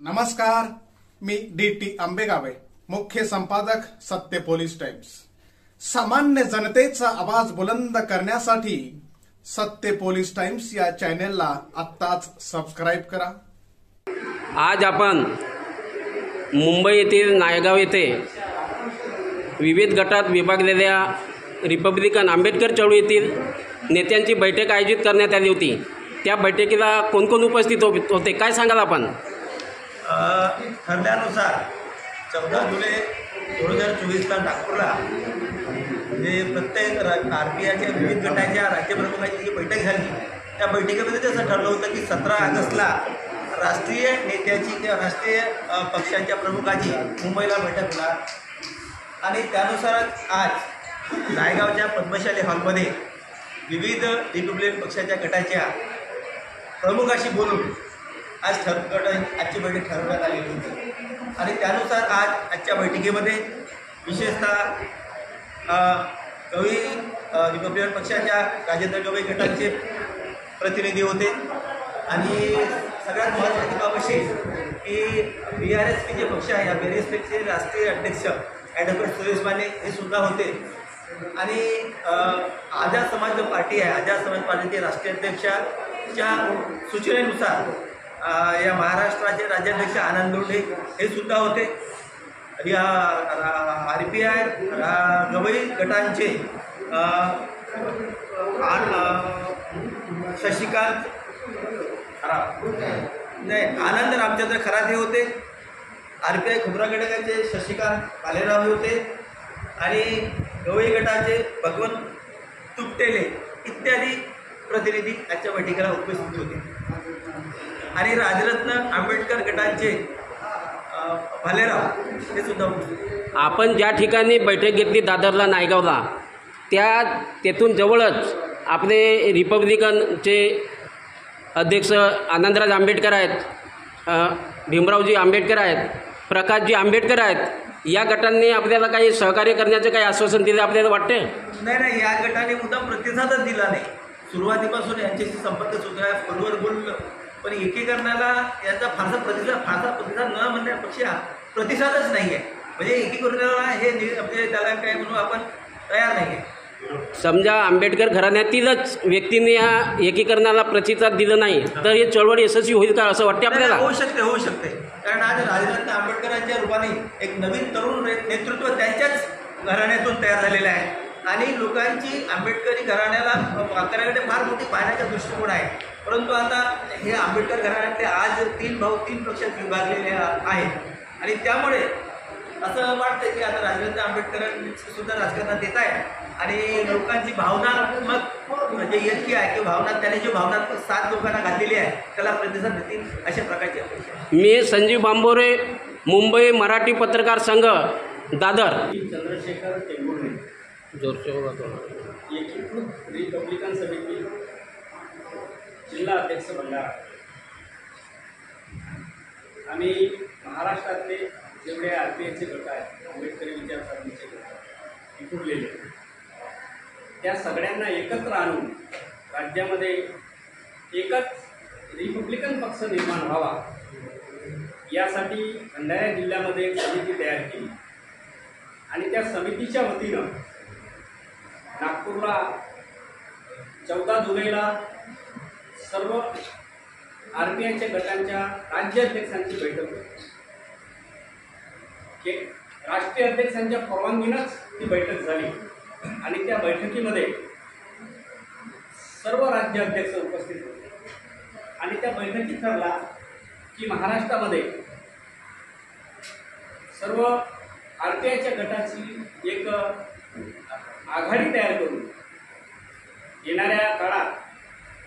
नमस्कार, मी डी.टी. आंबेगावे, मुख्य संपादक सत्य पोलीस टाइम्स। सामान्य जनतेचा आवाज बुलंद करण्यासाठी सत्य पोलीस टाइम्स या चॅनेलला आत्ताच सबस्क्राइब करा। आज आपण मुंबई येथील नायगाव येथे विविध गटात विभागलेल्या रिपब्लिकन आंबेडकर चळवळीतील नेत्यांची बैठक आयोजित करण्यात आली होती। त्या बैठकीला कोण कोण उपस्थित होते, काय सांगाल आपण? ठरल्यानुसार 14 जुलै 2024ला नागपूरला म्हणजे प्रत्येक RPIच्या विविध गटाच्या राज्यप्रमुखांची जी बैठक झाली, त्या बैठकीमध्ये असं ठरलं होतं की 17 ऑगस्टला राष्ट्रीय नेत्याची किंवा राष्ट्रीय पक्षांच्या प्रमुखाची मुंबईला बैठक होणार। आणि त्यानुसारच आज नायगावच्या पद्मशाली हॉलमध्ये विविध रिपब्लिकन पक्षाच्या गटाच्या प्रमुखाशी बोलून आजची बैठक ठरवण्यात आलेली होती। आणि त्यानुसार आजच्या बैठकीमध्ये विशेषतः रिपब्लिकन पक्षाच्या राजेंद्र गवई गटाचे प्रतिनिधी होते। आणि सगळ्यात महत्त्वाची बाब अशी की BRSP जे पक्ष आहे, या BRSPचे राष्ट्रीय अध्यक्ष ॲडव्होकेट सुरेश माने हे सुद्धा होते। आणि आझाद समाज जो पार्टी आहे, आझाद समाज पार्टीचे राष्ट्रीय अध्यक्षाच्या सूचनेनुसार या महाराष्ट्राचे राज्याध्यक्ष आनंद लोंढे हे सुद्धा होते। या RPI गवई गटांचे शशिकांत आनंद रामचंद्र खराते होते। RPI खुबरा गटाचे शशिकांत भालेराव होते आणि गवई गटाचे भगवंत तुपटेले इत्यादी प्रतिनिधी आजच्या बैठकीला उपस्थित होते। आणि राजरत्न आंबेडकर गटाचे भालेराव हे सुद्धा उपस्थित। आपण ज्या ठिकाणी बैठक घेतली दादरला, नायगावला, तेथून जवळच आपले रिपब्लिकनचे अध्यक्ष आनंदराज आंबेडकर आहेत, भीमरावजी आंबेडकर आहेत, प्रकाशजी आंबेडकर आहेत। या गटांनी आपल्याला काही सहकार्य करण्याचं काही आश्वासन दिलं आपल्याला वाटते? नाही, या गटाने मुद्दाम प्रतिसादच दिला नाही। सुरुवातीपासून यांच्याशी संपर्क सुद्धा आहे, फोनवर बोललं, पण एकीकरणाला यांचा फारसा प्रतिसाद न म्हणण्यापेक्षा प्रतिसादच नाही आहे। म्हणजे एकीकरणाला हे म्हणजे त्याला काय म्हणू आपण तयार नाही आहे। समजा आंबेडकर घराण्यातीलच व्यक्तींनी या एकीकरणाला प्रतिसाद दिलं नाही तर हे चळवळ यशस्वी होईल का असं वाटते आपल्याला? होऊ शकते। कारण आज राजरत्न आंबेडकरांच्या रूपाने एक नवीन तरुण नेतृत्व त्यांच्याच घराण्यातून तयार झालेलं आहे। आणि लोकांची आंबेडकरी घराण्याकडे फार मोठी पाहण्याचा दृष्टिकोन आहे। परंतु आता हे आंबेडकर घराण्यातले आज 3 भाऊ 3 पक्षात विभागलेले आहेत। आणि त्यामुळे असं वाटतं की आता राजरत्न आंबेडकरांची सुद्धा राजकारणात येत आहे आणि लोकांची भावनात्मक जे यक्की आहे किंवा त्याने जी भावनात्मक साथ लोकांना घातलेली आहे त्याला प्रतिसाद देतील अशा प्रकारची अपेक्षा आहे। मी संजीव बांबोरे, मुंबई मराठी पत्रकार संघ, दादर। चंद्रशेखर टेंभुर्णे, एकीकृत रिपब्लिकन समिती जिल्हा अध्यक्ष भंडारा। आणि महाराष्ट्रातले जेवढे RPIचे गट आहेत, आंबेडकरी विचारसरणीचे गट विखुरलेले, त्या सगळ्यांना एकत्र आणून राज्यामध्ये एकच रिपब्लिकन पक्ष निर्माण व्हावा यासाठी भंडारा जिल्ह्यामध्ये एक समिती तयार केली। आणि त्या समितीच्या वतीनं नागपूरला 14 जुलैला सर्व RPIच्या गटांच्या राज्याध्यक्षांची बैठक होती। राष्ट्रीय अध्यक्षांच्या परवानगीनंच ती बैठक झाली। आणि त्या बैठकीमध्ये सर्व राज्य अध्यक्ष उपस्थित होते। आणि त्या बैठकीत ठरला की महाराष्ट्रामध्ये सर्व RPIच्या गटाची एक आघाडी तयार करून येणाऱ्या काळात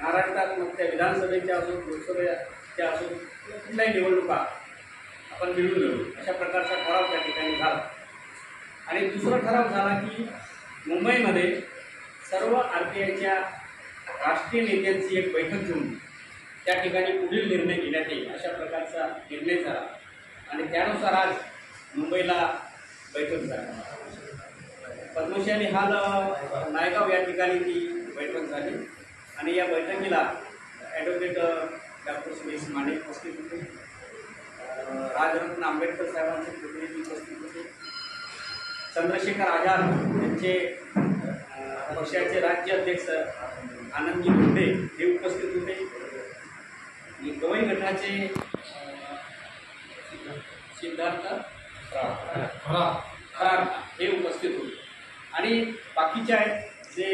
महाराष्ट्रात मग त्या विधानसभेच्या असो, लोकसभेच्या असो, कुठल्याही निवडणुका आपण मिळून घेऊ अशा प्रकारचा ठराव त्या ठिकाणी झाला। आणि दुसरा ठराव झाला की मुंबईमध्ये सर्व RPIच्या राष्ट्रीय नेत्यांची एक बैठक घेऊन त्या ठिकाणी पुढील निर्णय घेण्यात येईल अशा प्रकारचा निर्णय झाला। आणि त्यानुसार आज मुंबईला बैठक झाली। पद्मशाली हॉल नायगाव या ठिकाणी ती बैठक झाली। आणि या बैठकीला ॲडव्होकेट डॉक्टर सुरेश माने उपस्थित होते, राजरत्न आंबेडकर साहेबांचे प्रतिनिधी उपस्थित होते. चंद्रशेखर आझाद यांचे पक्षाचे राज्य अध्यक्ष आनंदजी मुंडे हे उपस्थित होते. आणि गवई गटाचे सिद्धार्थ खरात हे उपस्थित होते. आणि बाकीचे आहेत जे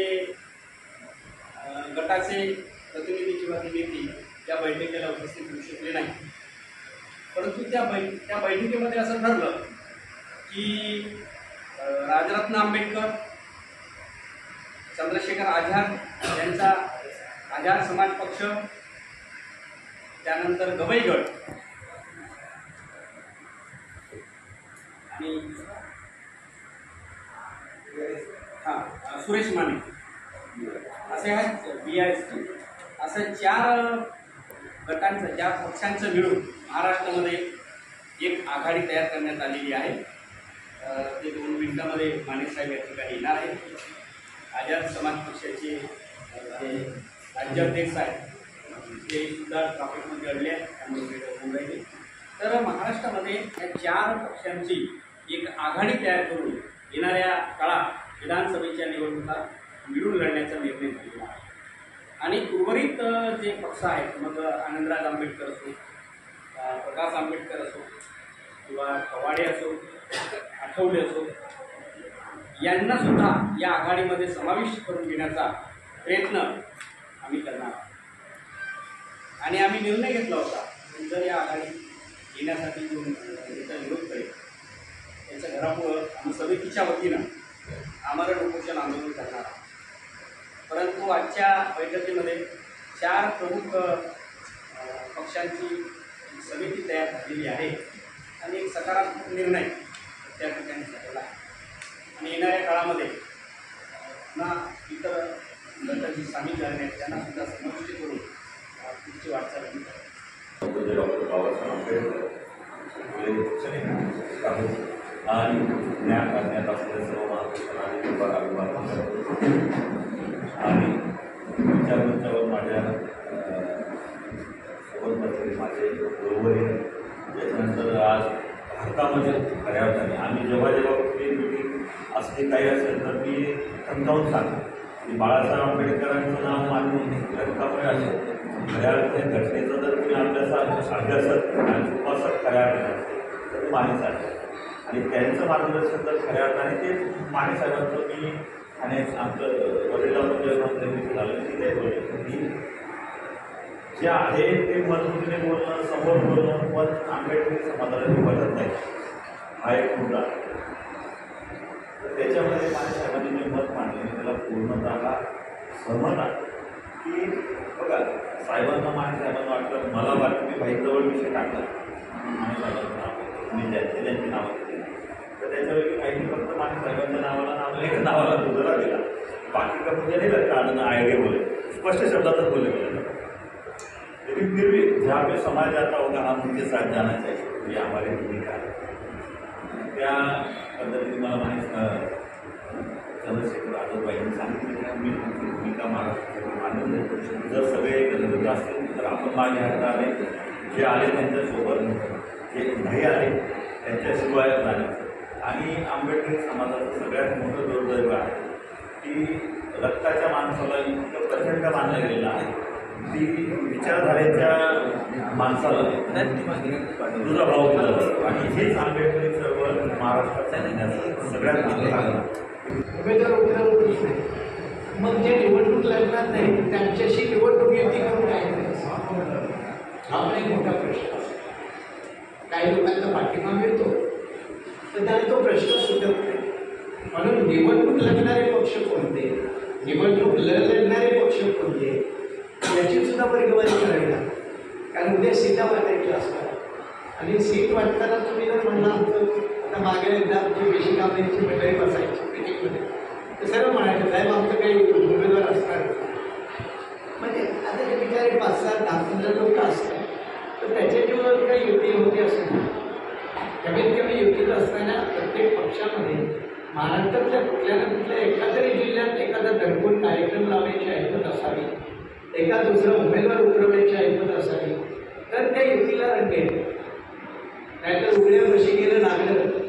गटाचे प्रतिनिधी किंवा नेते त्या बैठकीला उपस्थित होऊ शकले नाही. परंतु त्या बैठकीमध्ये असं ठरलं की राजरत्न आंबेडकर, चंद्रशेखर आझाद यांचा आझाद समाज पक्ष, त्यानंतर गवई गट आणि सुरेश माने असे आहेत BIST, असं 4 गटांचं 4 पक्षांचं मिळून महाराष्ट्रामध्ये एक आघाडी तयार करण्यात आलेली आहे. ते 2 मिनिटांमध्ये माने साहेब या ठिकाणी येणार आहेत. आझाद समाज पक्षाचे जे राज्याध्यक्ष आहेत ते सुद्धा ट्रॉफिकमध्ये अडले आहेत, त्यामुळे होऊन राहिले. तर महाराष्ट्रामध्ये या 4 पक्षांची एक आघाडी तयार करून येणाऱ्या काळात विधानसभेच्या निवडणुका मिळून लढण्याचा निर्णय झालेला आहे. आणि उर्वरित जे पक्ष आहेत, मग आनंदराज आंबेडकर असो, प्रकाश आंबेडकर असो किंवा कवाडे असो, आठवले असो, यांना सुद्धा या आघाडीमध्ये समाविष्ट करून घेण्याचा प्रयत्न आम्ही करणार आहोत. आणि आम्ही निर्णय घेतला होता जर या आघाडी येण्यासाठी जो त्याचा विरोध करेल त्याच्या घरापुढं आम्ही समितीच्या वतीनं आमरण उपोषण आंदोलन करणार आहोत. परंतु आजच्या बैठकीमध्ये 4 प्रमुख पक्षांची समिती तयार झालेली आहे आणि एक सकारात्मक निर्णय त्या ठिकाणी झालेला आहे. आणि येणाऱ्या काळामध्ये पुन्हा इतर गटाची सामील करण्यात त्यांना सुद्धा समाविष्ट करून पुढची वाटचाल केली. डॉक्टर बाबासाहेब आंबेडकर आणि ज्ञान करण्यात असलेले सर्व महाराष्ट्र आणि विचारांच्यावर माझ्या सोबत बसलेले माझे बरोबरी. त्याच्यानंतर आज भारतामध्ये खऱ्या अर्थाने आम्ही जेव्हा कुठली मीटिंग असली काही असेल तर मी समजावून सांगतो की बाळासाहेब आंबेडकरांचं नाव मानून रक्तामुळे असेल खऱ्या अर्थाने घटनेचा जर कोणी अभ्यासक आणि उपासक खऱ्या अर्थाने असेल तर ते माने साहेब आणि त्यांचं मार्गदर्शन तर खऱ्या अर्थाने ते माने साहेबांचं मी आणि आमचं वडिलांमध्ये झालं की ते बोलले जे आहे ते मजबुतीने बोलणं, समोर बोलणं, पण आंबेडकरी समाजाला ते बदलत नाही हा एक मुद्दा. त्याच्यामध्ये माने साहेबांनी जे मत मांडले त्याला पूर्णतः सहमत आहे की बघा साहेबांना माने साहेबांना वाटलं मला वाटतं की भाई जवळ विषय टाकला माने साहेबांचं नाव मी त्यांची नावं घेतली तर त्याच्यापैकी काही फक्त माने साहेबांच्या नावाला नावाला दुजरा दिला बाकी का म्हणजे नाही का आयडिया बोले स्पष्ट शब्दातच बोलले गेले. लेकिन फिर भी जहाँ पे समाज जाता होगा हम उनके साथ जाना चाहिए ये हमारी भूमिका है. त्या पद्धतीने मला माहीत चंद्रशेखर आझादबाईंनी सांगितलं की मी तुमची भूमिका महाराष्ट्रासाठी मानून देतो. जर सगळे गणित असतील तर आपण मागे हात आले जे आले त्यांच्यासोबत जे नाही आले त्यांच्याशिवाय राहण्याचं. आणि आंबेडकरी समाजाचं सगळ्यात मोठं दुर्दैव आहे की रक्ताच्या माणसाला इतकं प्रचंड मानलं गेलेलं आहे की विचारधारेच्या माणसाला तुझा भाव दिला जातो. आणि हेच आंबेडकरी चळवळ महाराष्ट्रात सगळ्यात मोठं उमेदवार उतरवतच नाही. मग जे निवडणूक लढणार नाही त्यांच्याशी निवडणूक युती करून काय करायचं हा पण एक मोठा प्रश्न. काही लोकांना पाठिंबा मिळतो तर त्याने तो प्रश्न सुटत नाही. म्हणून निवडणूक लढणारे पक्ष कोणते, निवडणूक लढणारे पक्ष कोणते याची सुद्धा परिगणना करावी लागते. कारण उद्या सीटा वाटायची असतात आणि सीट वाटताना तुम्ही जर म्हणला आता मागे एकदा आमची बेसिक आंब्याची मंडळी बसायची मीटिंगमध्ये तर सर्व म्हणायचं साहेब आमचं काही उमेदवार असणार म्हणजे आता ते बिचारे 5, 7, 10, 15 लोक असतात तर त्याच्यावर काही युती होती असं कमीत कमी युतीत असताना प्रत्येक पक्षामध्ये महाराष्ट्रातल्या कुठल्या ना कुठल्या एखाद्या जिल्ह्यात एखादा दडपून कार्यक्रम लावण्याची ऐकत असावी, एका दुसरा उमेदवार उतरवण्याची ऐकत असावी तर त्या युतीला रंग येतो. नाहीतर उघड्या कशी गेलं लागलं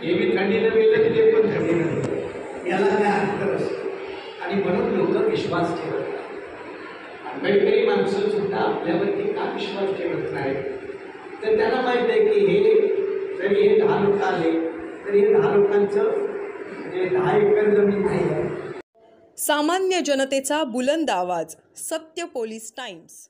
हे बी थंडीनं गेलं ते पण थंडीनं गेलं. याला काय अंतर असतं आणि म्हणून लोक विश्वास ठेवत नाही. काही माणसं सुद्धा आपल्यावरती का विश्वास ठेवत नाही तर त्यांना माहीत आहे की हे जरी हे 10 लोक आले तरी हे 10 लोकांचं म्हणजे 10 एकर जमीन नाही. सामान्य जनतेचा बुलंद आवाज, सत्य पोलीस टाइम्स.